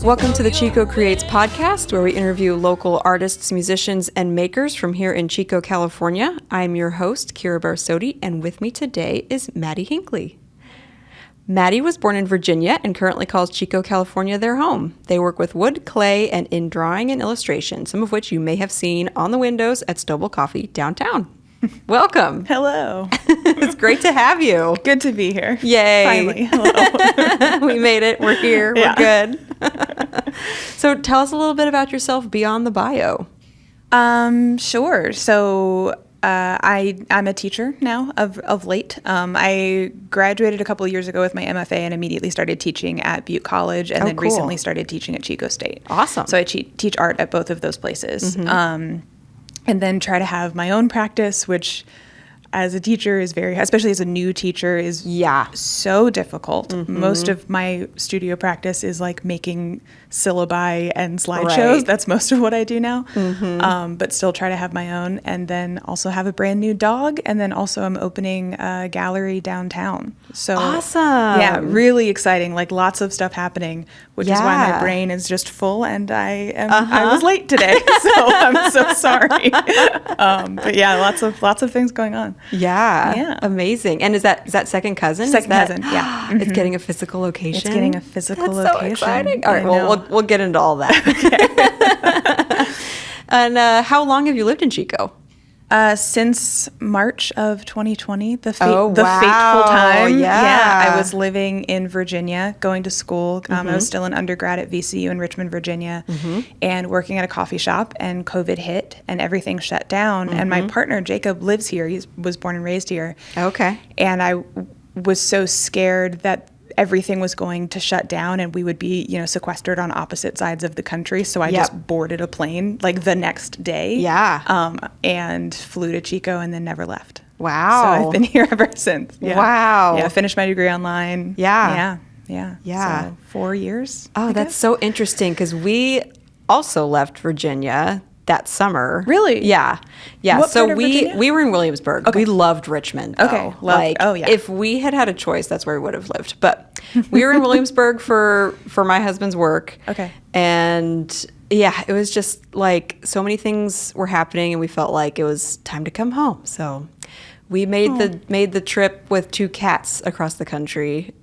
Welcome to the Chico Creates podcast, where we interview local artists, musicians, and makers from here in Chico, California. I'm your host, Kira Barsodi, and with me today is Mattie Hinkley. Mattie was born in Virginia and currently calls Chico, California their home. They work with wood, clay, and in drawing and illustration, some of which you may have seen on the windows at Stovall Coffee downtown. Welcome. Hello. It's great to have you. Good to be here. Yay. Finally. Hello. We made it. We're here. We're good. So tell us a little bit about yourself beyond the bio. Sure. So I'm a teacher now of late. I graduated a couple of years ago with my MFA and immediately started teaching at Butte College and then recently started teaching at Chico State. Awesome. So I teach art at both of those places. And then try to have my own practice, which as a teacher is especially as a new teacher, is so difficult. Most of my studio practice is like making syllabi and slideshows. Right. That's most of what I do now. But still try to have my own, and then also have a brand new dog. And then also I'm opening a gallery downtown. So awesome. Yeah, really exciting. Like lots of stuff happening, which is why my brain is just full. And I was late today, so I'm so sorry. But yeah, lots of things going on. Yeah. Amazing. And is that second cousin? Second cousin, yeah. It's getting a physical location? It's getting a physical That's location. So exciting. All right, well, we'll get into all that. Okay. And how long have you lived in Chico? Since March of 2020, the fateful wow. time. Yeah. I was living in Virginia, going to school. I was still an undergrad at VCU in Richmond, Virginia, and working at a coffee shop, and COVID hit and everything shut down. And my partner, Jacob, lives here. He was born and raised here. Okay. And I was so scared that everything was going to shut down and we would be, sequestered on opposite sides of the country. So I just boarded a plane like the next day. Yeah. And flew to Chico and then never left. Wow. So I've been here ever since. Yeah. Wow. Yeah. Finished my degree online. Yeah. Yeah. So 4 years. Oh, that's so interesting because we also left Virginia that summer. Really? Yeah. What So part of Virginia? we were in Williamsburg. Okay. We loved Richmond, though. Okay. If we had a choice, that's where we would have lived. But we were in Williamsburg for my husband's work. Okay. And yeah, it was just like so many things were happening and we felt like it was time to come home. So we made the trip with 2 cats across the country.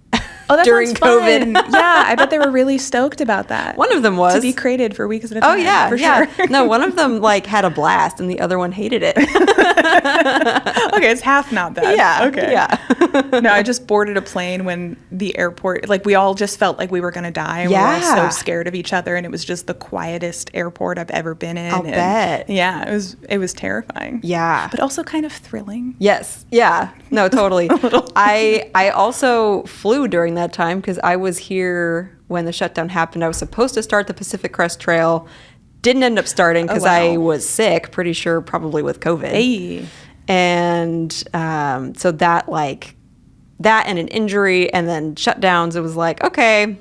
Oh, that during sounds COVID. Fun. Yeah, I bet they were really stoked about that. One of them was. To be crated for weeks at a time. Oh, yeah, for yeah. sure. No, one of them had a blast and the other one hated it. Okay, it's half not bad. Yeah. Okay. Yeah. No, I just boarded a plane when the airport, we all just felt like we were going to die. And we were all so scared of each other. And it was just the quietest airport I've ever been in. I'll bet. Yeah, it was terrifying. Yeah. But also kind of thrilling. Yes. Yeah. No, totally. I also flew during that time because I was here when the shutdown happened. I was supposed to start the Pacific Crest Trail. Didn't end up starting because I was sick, pretty sure probably with COVID. Hey. And so that and an injury and then shutdowns, it was like, okay,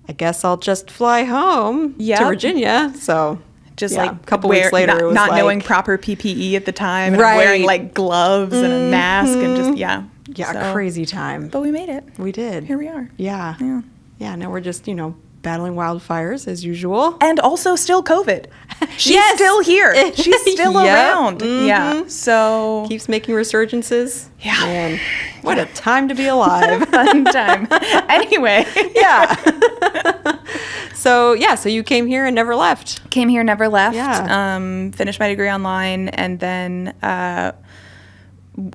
I guess I'll just fly home to Virginia. So just a couple weeks later, it was not knowing proper PPE at the time, and wearing gloves and a mask and just so, crazy time. But we made it. We did. Here we are. Yeah. Now we're just battling wildfires as usual, and also still COVID. She's still here. She's still around. Yeah. So keeps making resurgences. Yeah. Man, what a time to be alive. What a fun time. Anyway. Yeah. So you came here and never left. Came here, never left. Yeah. Finished my degree online, and then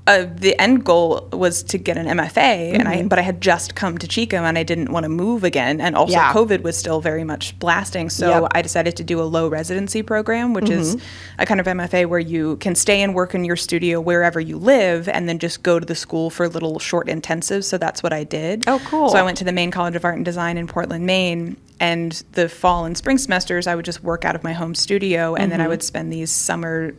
the end goal was to get an MFA, but I had just come to Chico and I didn't want to move again, and also COVID was still very much blasting, so I decided to do a low residency program, which is a kind of MFA where you can stay and work in your studio wherever you live and then just go to the school for little short intensives. So that's what I did. Oh, cool. So I went to the Maine College of Art and Design in Portland, Maine, and the fall and spring semesters I would just work out of my home studio, and then I would spend these summer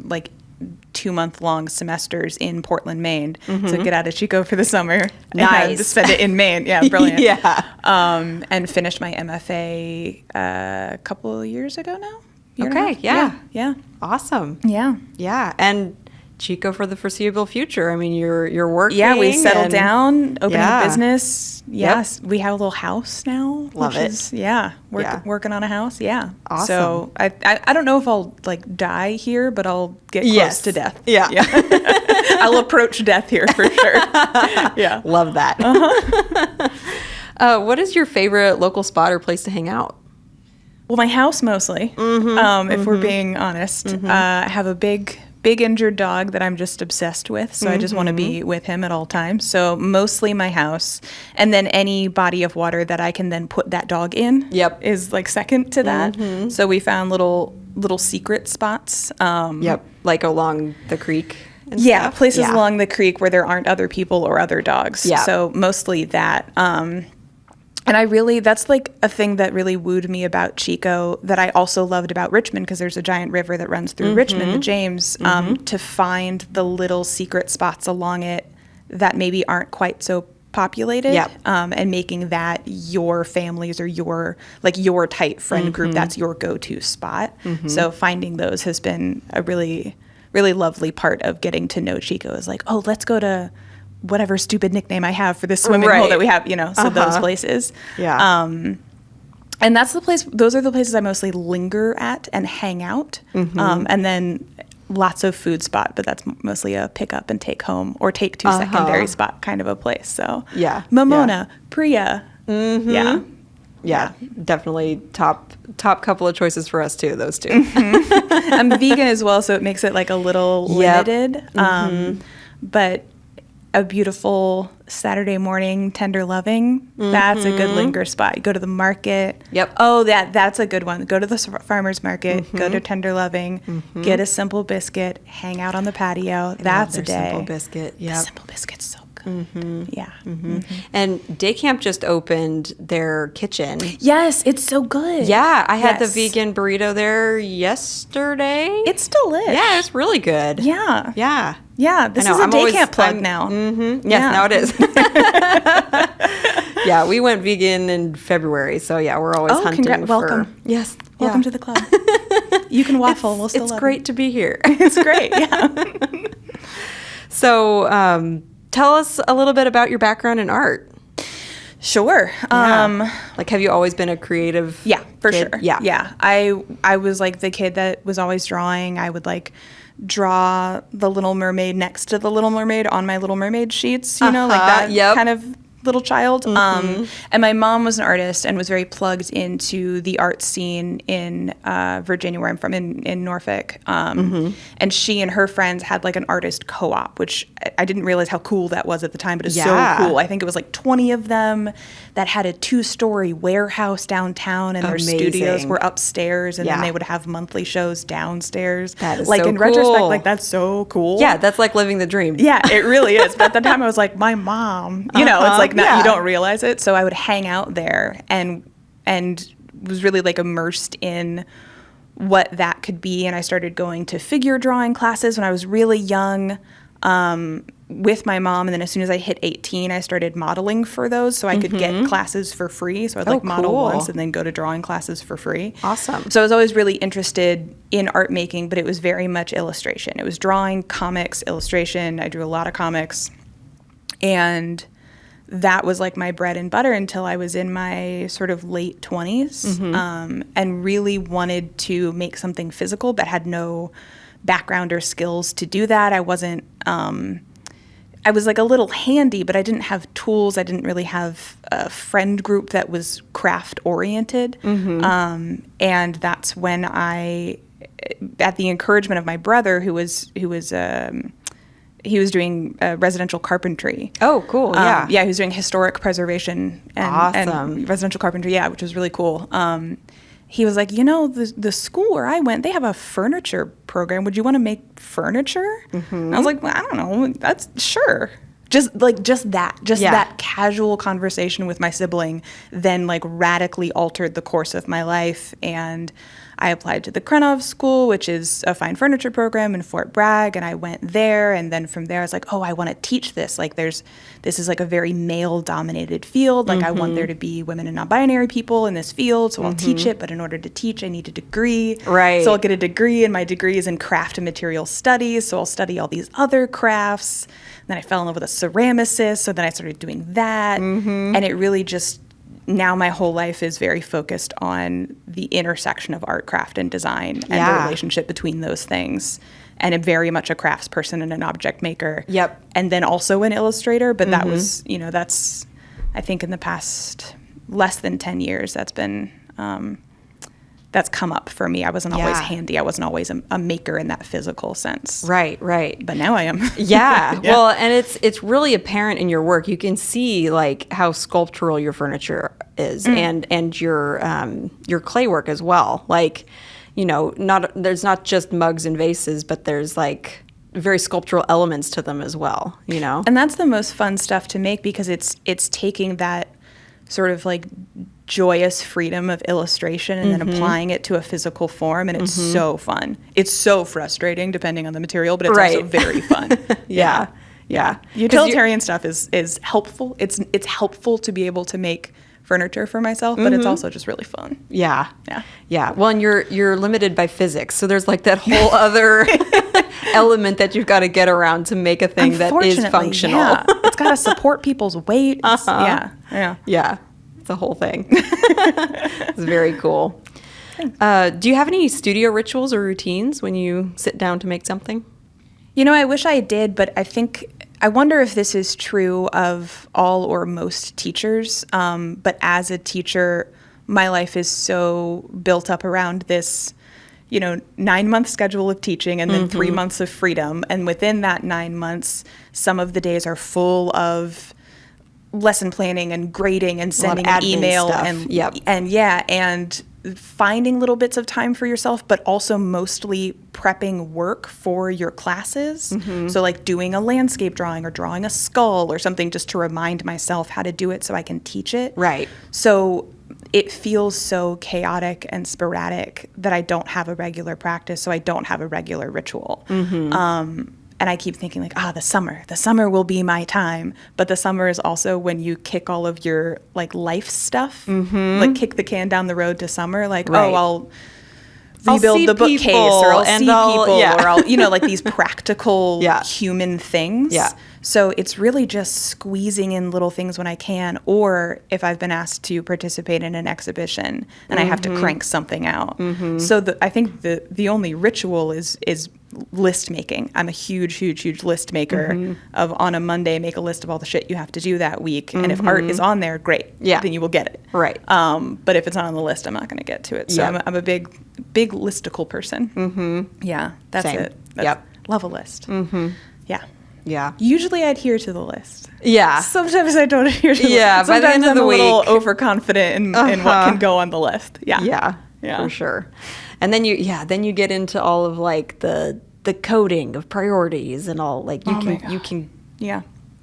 2-month-long semesters in Portland, Maine. So get out of Chico for the summer. Nice. And just spend it in Maine. Yeah, brilliant. Yeah. And finished my MFA a couple of years ago now. Okay. Yeah. Yeah. Awesome. Yeah. Yeah. And Chico for the foreseeable future. I mean, you're working. Yeah, we settled down, opening a business. Yes, Yep. we have a little house now. Love it. Working on a house. Yeah. Awesome. So I don't know if I'll like die here, but I'll get close to death. Yeah. I'll approach death here for sure. Yeah. Love that. What is your favorite local spot or place to hang out? Well, my house mostly, if we're being honest. I have a big injured dog that I'm just obsessed with, so I just want to be with him at all times. So mostly my house, and then any body of water that I can then put that dog in is like second to that. So we found little secret spots. Like along the creek and stuff? Places along the creek where there aren't other people or other dogs. Yeah. So mostly that. And that's like a thing that really wooed me about Chico that I also loved about Richmond, because there's a giant river that runs through Richmond, the James, to find the little secret spots along it that maybe aren't quite so populated, and making that your families or your tight friend group, that's your go-to spot. So finding those has been a really, really lovely part of getting to know Chico, is like, oh, let's go to whatever stupid nickname I have for this swimming hole that we have, so those places. Yeah. And those are the places I mostly linger at and hang out. And then lots of food spot, but that's mostly a pick up and take home or take to secondary spot kind of a place. So Momona, Priya. Yeah, definitely top couple of choices for us too, those two. I'm vegan as well, so it makes it like a little limited. But a beautiful Saturday morning, tender loving, that's a good linger spot. You go to the market. Oh, that's a good one. Go to the farmer's market, go to tender loving, get a simple biscuit, hang out on the patio. That's a day. Simple biscuit. The simple biscuit's so good. Yeah. And Day Camp just opened their kitchen. Yes, it's so good. Yeah, I had the vegan burrito there yesterday. It's delicious. Yeah, it's really good. Yeah. Yeah. Yeah, this is a Day Camp plug now. Yes, now it is. Yeah, we went vegan in February, so yeah, we're always hunting welcome. Yes. Welcome to the club. You can waffle. We'll still It's great to be here. It's great, yeah. So, tell us a little bit about your background in art. Sure. Like, have you always been a creative Yeah, for kid? sure. Yeah. Yeah. I was like the kid that was always drawing. I would like draw the Little Mermaid next to the Little Mermaid on my Little Mermaid sheets, like that kind of little child. And my mom was an artist and was very plugged into the art scene in Virginia, where I'm from, in Norfolk. And she and her friends had like an artist co-op, which I didn't realize how cool that was at the time, but it's so cool. I think it was like 20 of them that had a 2-story warehouse downtown, and their studios were upstairs, and then they would have monthly shows downstairs. That is like so in cool. retrospect, like that's so cool. Yeah, that's like living the dream. Yeah, it really is. But at the time I was like, my mom, it's like you don't realize it. So I would hang out there and was really like immersed in what that could be. And I started going to figure drawing classes when I was really young, with my mom. And then as soon as I hit 18, I started modeling for those so I could get classes for free. So I'd model once and then go to drawing classes for free. Awesome. So I was always really interested in art making, but it was very much illustration. It was drawing, comics, illustration. I drew a lot of comics. And that was like my bread and butter until I was in my sort of late 20s, and really wanted to make something physical, but had no background or skills to do that. I wasn't, I was like a little handy, but I didn't have tools. I didn't really have a friend group that was craft oriented. And that's when I, at the encouragement of my brother, who was doing residential carpentry. Oh, cool. Yeah. He was doing historic preservation and residential carpentry, which was really cool. He was like, the school where I went, they have a furniture program. Would you want to make furniture? And I was like, well, I don't know. That's sure. Just that casual conversation with my sibling then like radically altered the course of my life. And I applied to the Krenov School, which is a fine furniture program in Fort Bragg, and I went there. And then from there, I was like, oh, I want to teach this. Like, this is like a very male-dominated field. Like, I want there to be women and non-binary people in this field, so I'll teach it. But in order to teach, I need a degree. Right. So I'll get a degree, and my degree is in craft and material studies. So I'll study all these other crafts. Then I fell in love with a ceramicist, so then I started doing that. And it really just, now my whole life is very focused on the intersection of art, craft, and design and the relationship between those things. And I'm very much a crafts person and an object maker. Yep. And then also an illustrator. But that was, that's, I think in the past less than 10 years, that's been, that's come up for me. I wasn't always handy. I wasn't always a maker in that physical sense. Right. But now I am. Yeah. Well, and it's really apparent in your work. You can see like how sculptural your furniture is and your clay work as well. Like, there's not just mugs and vases, but there's like very sculptural elements to them as well, And that's the most fun stuff to make because it's taking that sort of like joyous freedom of illustration and then applying it to a physical form, and it's so fun. It's so frustrating depending on the material, but it's also very fun. Yeah. Utilitarian stuff is helpful. It's helpful to be able to make furniture for myself, but it's also just really fun. Yeah. Well, and you're limited by physics, so there's like that whole other element that you've got to get around to make a thing that is functional. Yeah. It's got to support people's weight. Yeah. It's a whole thing. It's very cool. Do you have any studio rituals or routines when you sit down to make something? I wish I did, but I wonder if this is true of all or most teachers. But as a teacher, my life is so built up around this, 9-month schedule of teaching and then 3 months of freedom. And within that 9 months, some of the days are full of lesson planning and grading and sending an email stuff. and finding little bits of time for yourself, but also mostly prepping work for your classes. So like doing a landscape drawing or drawing a skull or something just to remind myself how to do it so I can teach it. Right. So it feels so chaotic and sporadic that I don't have a regular practice, so I don't have a regular ritual. And I keep thinking like, the summer will be my time. But the summer is also when you kick all of your like life stuff, like kick the can down the road to summer. Like, I'll rebuild the bookcase or I'll see people or I'll, like these practical human things. Yeah. So it's really just squeezing in little things when I can, or if I've been asked to participate in an exhibition and I have to crank something out. So I think the only ritual is list making. I'm a huge list maker of on a Monday, make a list of all the shit you have to do that week. And if art is on there, great. Then you will get it. Right. But if it's not on the list, I'm not going to get to it. So I'm a big listicle person. Yeah, that's Same. it. Love a list. Yeah. Usually I adhere to the list. Yeah. Sometimes I don't adhere to the list. Yeah, by the end of the week. I'm a little overconfident in what can go on the list. Yeah. For sure. And then you get into all of like the coding of priorities and all, like you can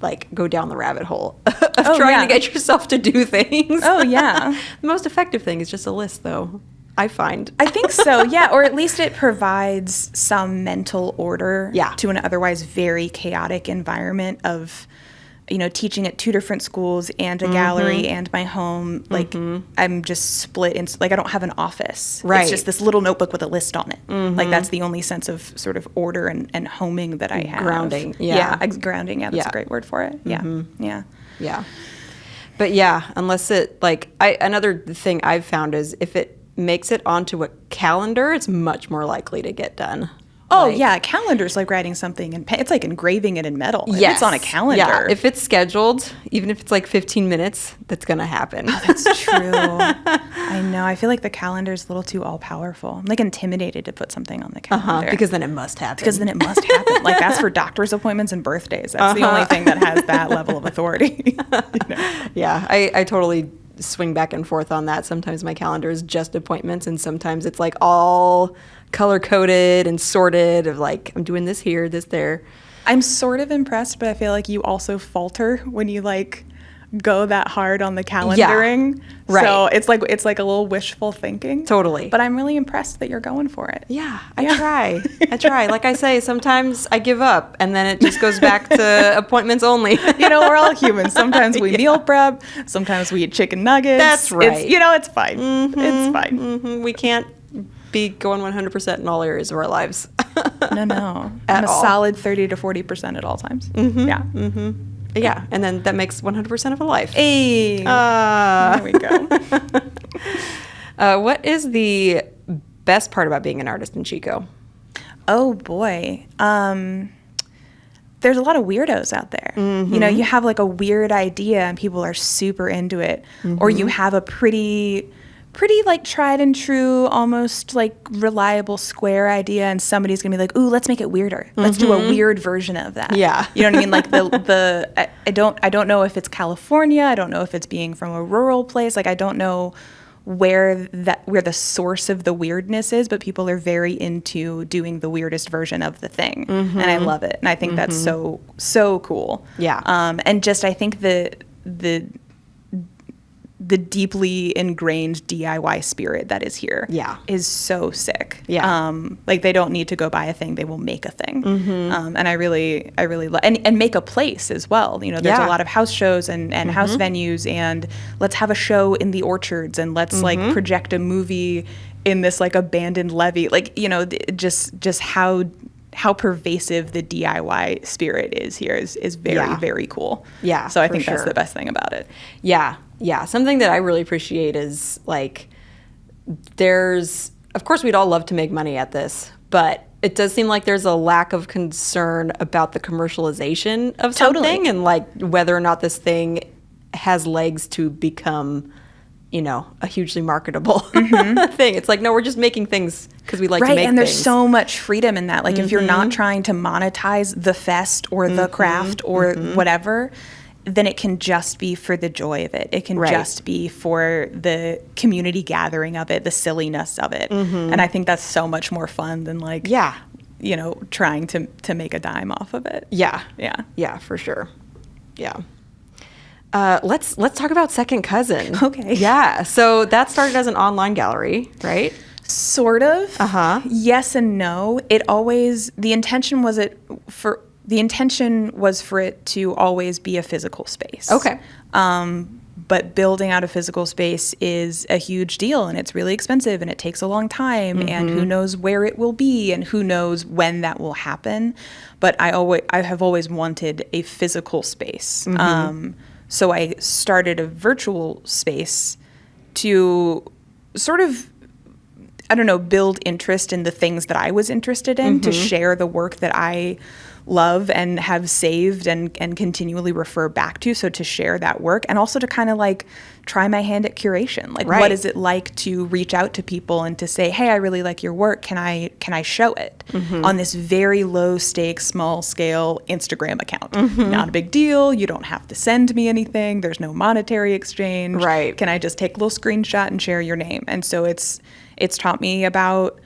like go down the rabbit hole of trying to get yourself to do things. The most effective thing is just a list, though, I find. I think so, or at least it provides some mental order to an otherwise very chaotic environment of, teaching at 2 different schools and a gallery and my home. Like, I'm just split into, like, I don't have an office. Right. It's just this little notebook with a list on it. Like, that's the only sense of sort of order and homing that I have. Grounding. Grounding. That's a great word for it. Yeah. But unless it, like, another thing I've found is if it makes it onto a calendar, it's much more likely to get done. Calendar's like writing something in pen. It's like engraving it in metal. If it's on a calendar. If it's scheduled, even if it's like 15 minutes, that's going to happen. Oh, that's true. I know. I feel like the calendar's a little too all-powerful. I'm like intimidated to put something on the calendar. Because then it must happen. Like that's for doctor's appointments and birthdays. That's the only thing that has that level of authority. Yeah, I totally swing back and forth on that. Sometimes my calendar is just appointments, and sometimes it's like all color-coded and sorted of like, I'm doing this here, this there. I'm sort of impressed, but I feel like you also falter when you like go that hard on the calendaring. Yeah. Right. So it's like a little wishful thinking. Totally. But I'm really impressed that you're going for it. Yeah, I try. Like I say, sometimes I give up and then it just goes back to appointments only. We're all humans. Sometimes we meal prep. Sometimes we eat chicken nuggets. That's right. It's fine. It's fine. Mm-hmm. We can't be going 100% in all areas of our lives. No. I'm a solid 30 to 40% at all times. Mm-hmm. Yeah. Mm-hmm. Yeah, and then that makes 100% of a life. Hey. There we go. What is the best part about being an artist in Chico? Oh, boy. There's a lot of weirdos out there. Mm-hmm. You have like a weird idea and people are super into it. Or you have a pretty like tried and true, almost like reliable square idea, and somebody's gonna be like, "Ooh, let's make it weirder. Let's do a weird version of that." Yeah, you know what I mean. Like I don't know if it's California. I don't know if it's being from a rural place. Like I don't know where the source of the weirdness is, but people are very into doing the weirdest version of the thing, and I love it. And I think that's so cool. Yeah. And just I think the deeply ingrained DIY spirit that is here is so sick. Yeah. Like they don't need to go buy a thing, they will make a thing. And I really love, and make a place as well. There's a lot of house shows and house venues, and let's have a show in the orchards, and let's like project a movie in this like abandoned levee. Like, just how pervasive the DIY spirit is here is very, very cool. Yeah. So I think that's the best thing about it. Yeah. Yeah. Something that I really appreciate is like, of course we'd all love to make money at this, but it does seem like there's a lack of concern about the commercialization of something and like whether or not this thing has legs to become, a hugely marketable thing. It's like, no, we're just making things because we like to make things. Right, and there's so much freedom in that. Like if you're not trying to monetize the fest or the craft or whatever, then it can just be for the joy of it. It can just be for the community gathering of it, the silliness of it. And I think that's so much more fun than like, trying to make a dime off of it. Yeah. Yeah. Yeah, for sure. Yeah. Let's talk about Second Cousin. Okay. Yeah. So that started as an online gallery, right? Sort of. Yes and no. The intention was for it to always be a physical space. Okay. But building out a physical space is a huge deal, and it's really expensive, and it takes a long time, and who knows where it will be, and who knows when that will happen. But I have always wanted a physical space. So I started a virtual space to sort of, build interest in the things that I was interested in, to share the work that I love and have saved and continually refer back to. So to share that work, and also to kind of like try my hand at curation. Like, what is it like to reach out to people and to say, hey, I really like your work. Can I show it on this very low stakes, small scale Instagram account? Not a big deal. You don't have to send me anything. There's no monetary exchange. Right. Can I just take a little screenshot and share your name? And so it's taught me about,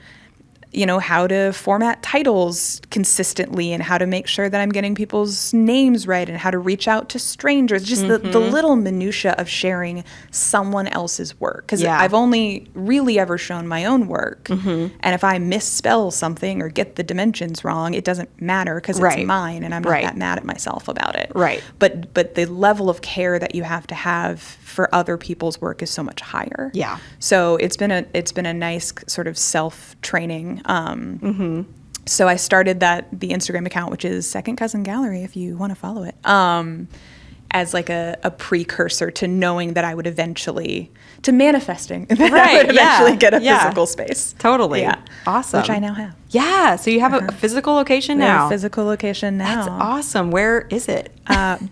how to format titles consistently, and how to make sure that I'm getting people's names right, and how to reach out to strangers, just the little minutia of sharing someone else's work. Because I've only really ever shown my own work. And if I misspell something or get the dimensions wrong, it doesn't matter because it's mine, and I'm not that mad at myself about it. Right. But the level of care that you have to have for other people's work is so much higher. Yeah. So it's been a nice sort of self-training. So I started the Instagram account, which is Second Cousin Gallery, if you want to follow it, as like a precursor to knowing that I would eventually, to manifesting that I would eventually get a physical space. Totally. Yeah. Awesome. Which I now have. Yeah. So you have a physical location now. A physical location now. That's awesome. Where is it?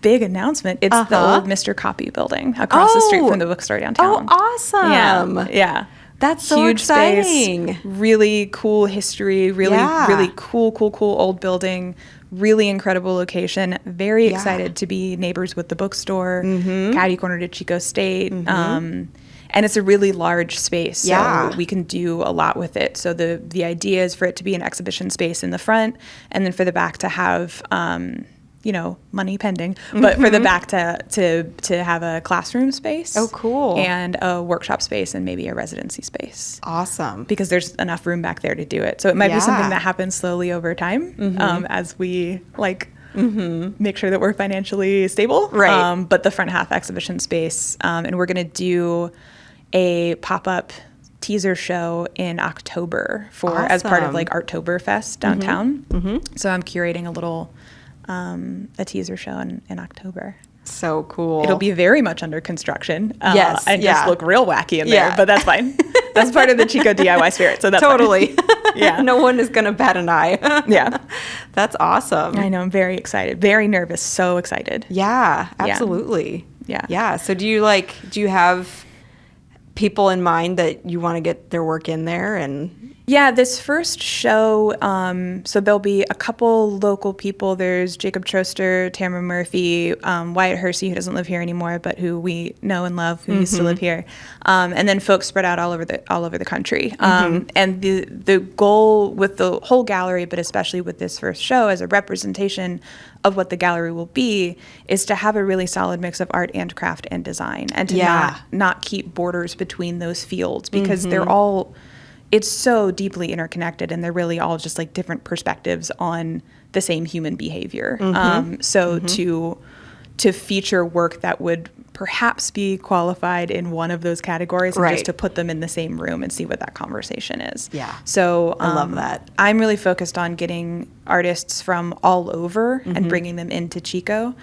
Big announcement. It's the old Mr. Copy building across the street from the bookstore downtown. Oh, awesome. Yeah. That's so huge exciting. Space, really cool history, really cool old building, really incredible location. Very excited to be neighbors with the bookstore, catty corner to Chico State. And it's a really large space, so we can do a lot with it. So the idea is for it to be an exhibition space in the front, and then for the back to have money pending, but for the back to have a classroom space. Oh, cool. And a workshop space and maybe a residency space. Awesome. Because there's enough room back there to do it. So it might be something that happens slowly over time as we make sure that we're financially stable. Right. But the front half exhibition space, and we're going to do a pop-up teaser show in October as part of like Arttoberfest downtown. So I'm curating a little a teaser show in October. So cool. It'll be very much under construction. Yes. And just look real wacky in there, but that's fine. That's part of the Chico DIY spirit. So that's totally. Yeah. No one is going to bat an eye. Yeah. That's awesome. I know. I'm very excited. Very nervous. So excited. Yeah, absolutely. Yeah. Yeah. So do you have people in mind that you want to get their work in there? And yeah, this first show, so there'll be a couple local people. There's Jacob Troster, Tamara Murphy, Wyatt Hersey, who doesn't live here anymore, but who we know and love, who used to live here, and then folks spread out all over the country. And the goal with the whole gallery, but especially with this first show as a representation of what the gallery will be, is to have a really solid mix of art and craft and design, and to not keep borders between those fields, because they're all, it's so deeply interconnected, and they're really all just like different perspectives on the same human behavior. To feature work that would perhaps be qualified in one of those categories, and just to put them in the same room and see what that conversation is. Yeah. So I love that. I'm really focused on getting artists from all over and bringing them into Chico.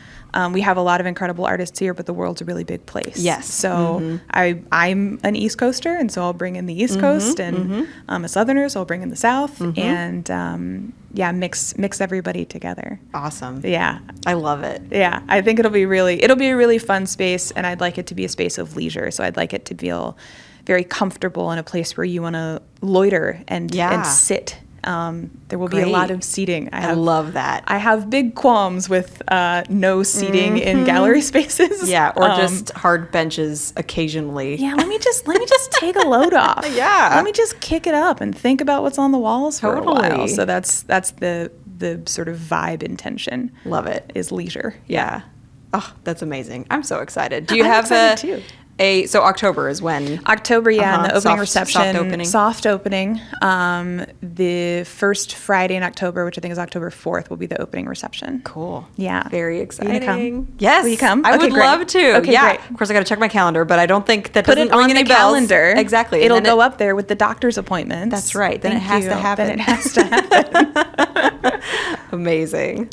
We have a lot of incredible artists here, but the world's a really big place. Yes. So I'm an East Coaster, and so I'll bring in the East Coast, and a Southerner, so I'll bring in the South, and mix everybody together. Awesome. Yeah. I love it. Yeah. I think it'll be a really fun space, and I'd like it to be a space of leisure. So I'd like it to feel very comfortable, in a place where you want to loiter and sit. There will be a lot of seating. I love that. I have big qualms with no seating in gallery spaces. Yeah, or just hard benches occasionally. Yeah, let me just take a load off. Yeah. Let me just kick it up and think about what's on the walls for a while. So that's the sort of vibe intention. Love it. Is leisure. Yeah. Oh, that's amazing. I'm so excited. Do you have so October is when? October, and the opening reception. Soft opening. The first Friday in October, which I think is October 4th, will be the opening reception. Cool. Yeah. Very exciting. Are you gonna come? Yes. Will you come? I would love to. Okay, yeah. great. Of course, I got to check my calendar, but I don't think that Put doesn't it ring on any the bells. calendar. Exactly. It'll go up there with the doctor's appointments. That's right. Then it has to happen. Then it has to happen. Amazing.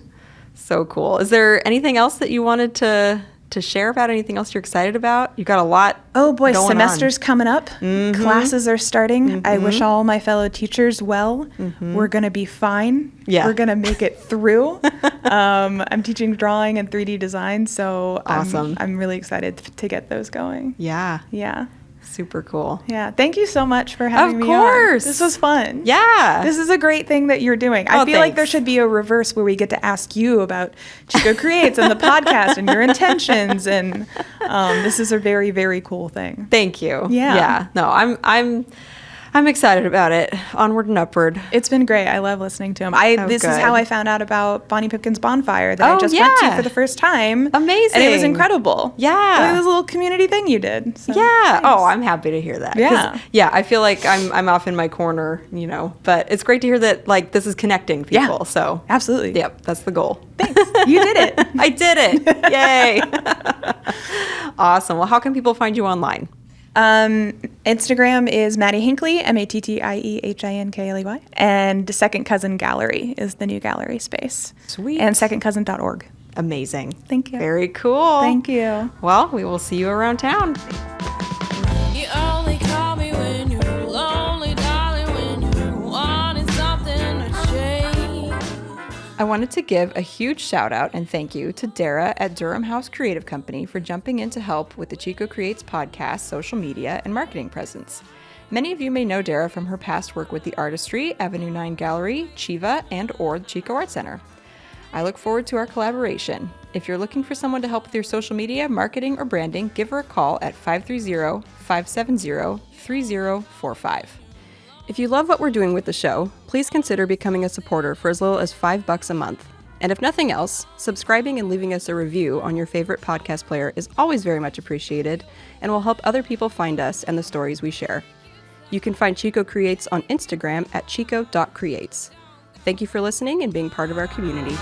So cool. Is there anything else that you wanted to share about? Anything else you're excited about? You got a lot. Oh boy, going semester's on. Coming up. Classes are starting. I wish all my fellow teachers well. We're going to be fine. Yeah. We're going to make it through. I'm teaching drawing and 3D design, so awesome. I'm really excited to get those going. Yeah. Yeah. Super cool. Yeah. Thank you so much for having me on. Of course. This was fun. Yeah. This is a great thing that you're doing. I feel like there should be a reverse where we get to ask you about Chico Creates and the podcast and your intentions. And this is a very, very cool thing. Thank you. Yeah. Yeah. No, I'm excited about it. Onward and upward. It's been great. I love listening to him. This is how I found out about Bonnie Pipkin's Bonfire that I just went to for the first time. Amazing. And it was incredible. Yeah. It was a little community thing you did. So, yeah. thanks. Oh, I'm happy to hear that. Yeah. Yeah. I feel like I'm off in my corner, but it's great to hear that like this is connecting people. Yeah. So absolutely. Yep. That's the goal. Thanks. You did it. I did it. Yay. Awesome. Well, how can people find you online? Instagram is Mattie Hinkley, MattieHinkley, and Second Cousin Gallery is the new gallery space. Sweet. And secondcousin.org. Amazing. Thank you. Very cool. Thank you. Well, we will see you around town. You only call me when you're lonely, darling, when you're wanting something to change. I wanted to give a huge shout out and thank you to Dara at Durham House Creative Company for jumping in to help with the Chico Creates podcast, social media, and marketing presence. Many of you may know Dara from her past work with the Artistry, Avenue 9 Gallery, Chiva, and/or the Chico Art Center. I look forward to our collaboration. If you're looking for someone to help with your social media, marketing, or branding, give her a call at 530-570-3045. If you love what we're doing with the show, please consider becoming a supporter for as little as $5 a month. And if nothing else, subscribing and leaving us a review on your favorite podcast player is always very much appreciated and will help other people find us and the stories we share. You can find Chico Creates on Instagram at chico.creates. Thank you for listening and being part of our community.